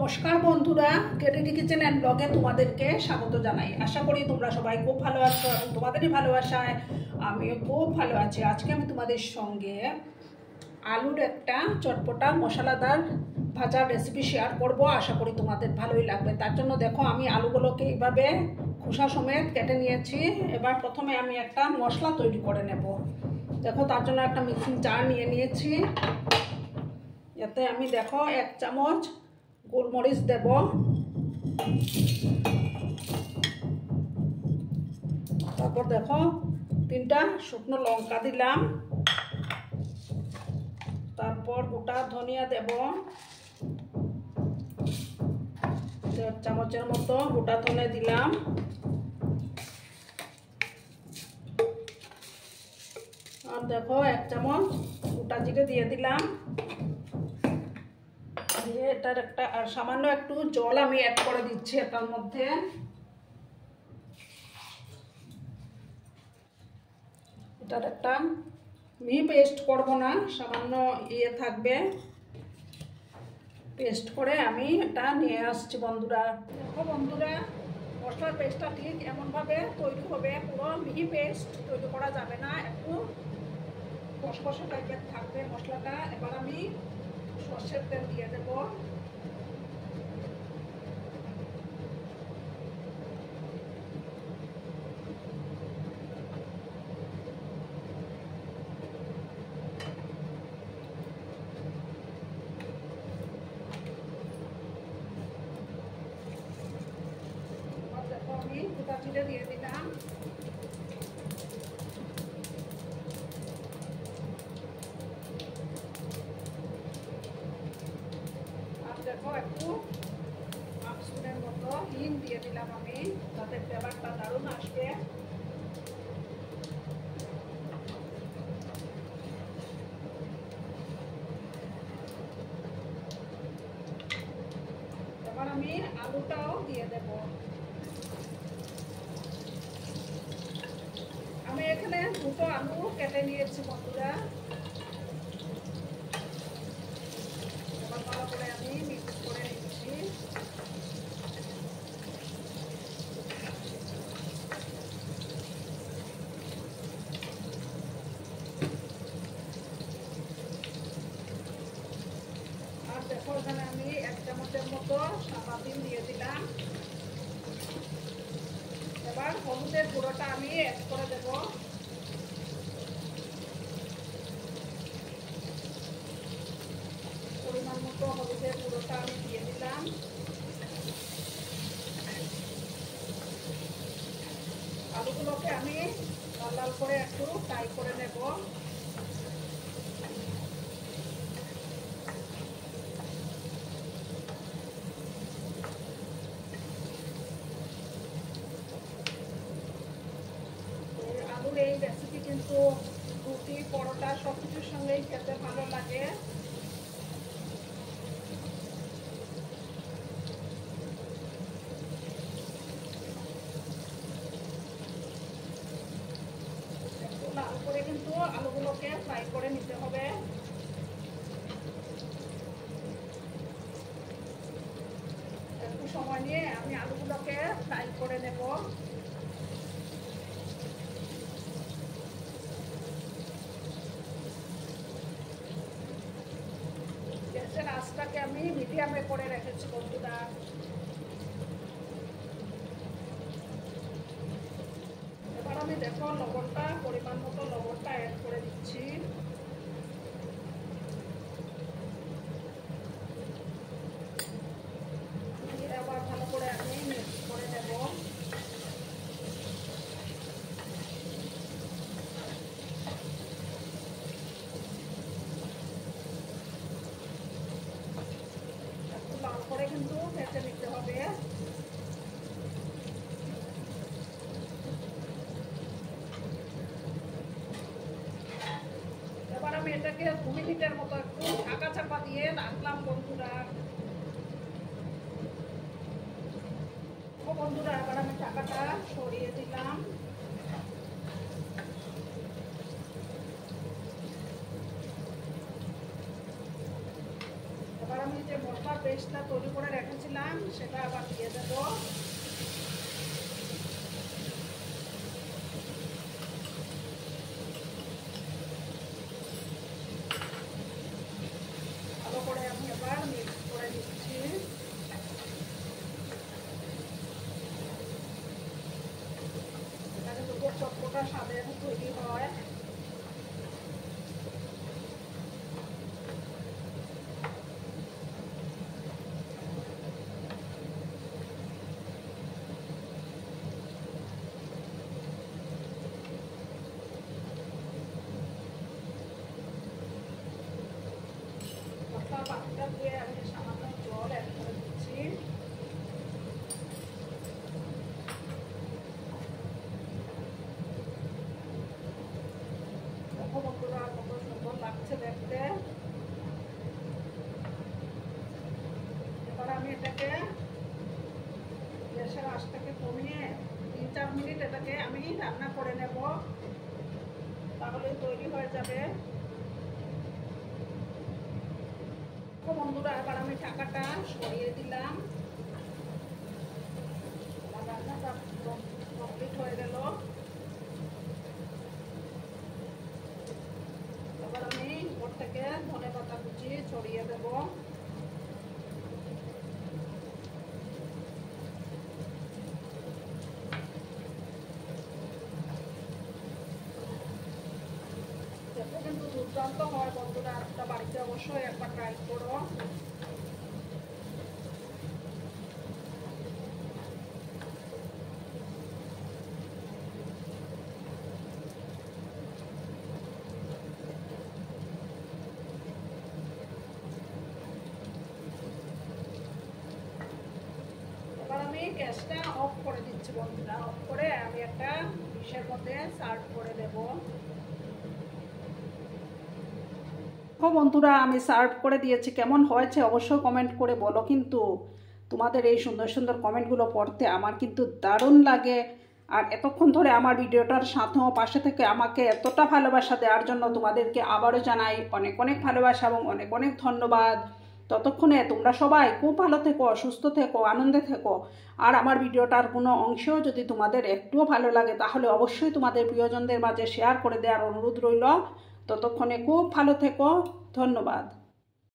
নমস্কার বন্ধুরা, কেটিডি kitchen and ব্লগে তোমাদেরকে স্বাগত জানাই। আশা করি তোমরা সবাই খুব ভালো আছো এবং তোমাদেরই ভালোবাসায় আমিও খুব ভালো আছি। আজকে আমি তোমাদের সঙ্গে আলুর একটা চটপটা মশলাদার ভাজার রেসিপি শেয়ার করব। আশা করি তোমাদের ভালোই লাগবে। তার জন্য দেখো আমি আলুগুলোকে এইভাবে খোসা সমেত কেটে নিয়েছি। এবার প্রথমে আমি একটা মশলা তৈরি করে নেব। দেখো তার জন্য একটা মিক্সিং জার নিয়ে নিয়েছি। এতে আমি দেখো 1 চামচ গোলমরিচ দেব, তারপর দেখো 3টা শুকনো লঙ্কা দিলাম, তারপর গোটা ধনিয়া দেব 1 চামচের মতো গোটা ধনে দিলাম, আর দেখো 1 চামচ গোটা জিরে দিয়ে দিলাম। এটার একটা আর সামান্য একটু জল আমি অ্যাড করে দিচ্ছি এটার মধ্যে। এটার একটা মিহি পেস্ট করব না, সামান্য থাকবে। পেস্ট করে আমি এটা নিয়ে আসছি বন্ধুরা। দেখো বন্ধুরা, মশলার পেস্টটা ঠিক এমনভাবে তৈরি হবে, পুরো মিহি পেস্ট তৈরি করা যাবে না, একটু কষকষে টাইপের থাকবে মশলাটা। এবার আমি সর্ষের তেল দিয়ে দেব। আমি গোটা জিরে দিয়ে দিলাম, আর দেখো একটু 1 স্পুনের মতো হিং দিয়ে দিলাম আমি, যাতে ফ্লেভারটা দারুণ আসবে। এবার আমি আলুটাও দিয়ে দেব। আমি এখানে 2টো আলু কেটে নিয়েছি বন্ধুরা। এবার ভালো করে আমি মিক্স করে নিচ্ছি। আর দেখো এখানে আমি 1 চামচের মতো সাদা তিল দিয়ে দিলাম। এবার হলুদের গুঁড়োটা আমি অ্যাড করে দেব। পরিমাণ মতো হলুদের গুঁড়োটা আমি দিয়ে দিলাম। আলুগুলোকে আমি লাল লাল করে একটু ফ্রাই করে নেব। আলুর এই রেসিপি কিন্তু রুটি, পরোটা সব কিছুর সঙ্গেই খেতে ভালো লাগে। লাল করে কিন্তু আলুগুলোকে ফ্রাই করে নিতে হবে। একটু সময় নিয়ে আমি আলুগুলোকে ফ্রাই করে নেব। গ্যাসের আঁচটাকে আমি মিডিয়ামে করে রেখেছি বন্ধুরা। এবার আমি দেখো লবণটা পরিমাণ মতো লবণটা অ্যাড করে দিচ্ছি। আবার ভালো করে আমি মিক্স করে নেব। একটু লাল করে কিন্তু ভেজে নিতে হবে। এবার আমি এটাকে 2 মিনিটের মতো একটু ঢাকা চাপা দিয়ে রাখলাম বন্ধুরা। বন্ধুরা এবার আমি ঢাকাটা সরিয়ে দিলাম। এবার আমি যে মশলা পেস্টটা তৈরি করে রেখেছিলাম সেটা আবার দিয়ে দেবো। ভালো করে আমি এবার মিক্স করে দিচ্ছি। এখানে দুটো চটপটা স্বাদের তৈরি হয়। পানিটা দিয়ে আমি সামান্য জল অ্যাড করে দিচ্ছি। দেখো বন্ধুরা কত সুন্দর লাগছে দেখতে। এবার আমি এটাকে গ্যাসের আঁচটাকে কমিয়ে 3-4 মিনিট এটাকে আমি রান্না করে নেব, তাহলে তৈরি হয়ে যাবে। বন্ধুরা এবার আমি ঢাকাটা সরিয়ে দিলাম। আমার রান্নাটা কমপ্লিট হয়ে গেল। এবার আমি উপর থেকে ধনেপাতা কুচি ছড়িয়ে দেব। কিন্তু দুর্দান্ত হয় বন্ধুরা, একটা বাড়িতে অবশ্যই একবার ট্রাই করো। এবার আমি গ্যাসটা অফ করে দিচ্ছি বন্ধুরা। অফ করে আমি একটা ডিশের মধ্যে সার্ভ করে দেব। বন্ধুরা আমি সার্ভ করে দিয়েছি, কেমন হয়েছে অবশ্যই কমেন্ট করে বলো। কিন্তু তোমাদের এই সুন্দর সুন্দর কমেন্টগুলো পড়তে আমার কিন্তু দারুণ লাগে। আর এতক্ষণ ধরে আমার ভিডিওটার সাথেও পাশে থেকে আমাকে এতটা ভালোবাসা দেওয়ার জন্য তোমাদেরকে আবারও জানাই অনেক অনেক ভালোবাসা এবং অনেক অনেক ধন্যবাদ। ততক্ষণে তোমরা সবাই খুব ভালো থেকো, সুস্থ থেকো, আনন্দে থেকো। আর আমার ভিডিওটার কোনো অংশেও যদি তোমাদের একটুও ভালো লাগে তাহলে অবশ্যই তোমাদের প্রিয়জনদের মাঝে শেয়ার করে দেওয়ার অনুরোধ রইল। ততক্ষণে খুব ভালো থেকো, ধন্যবাদ।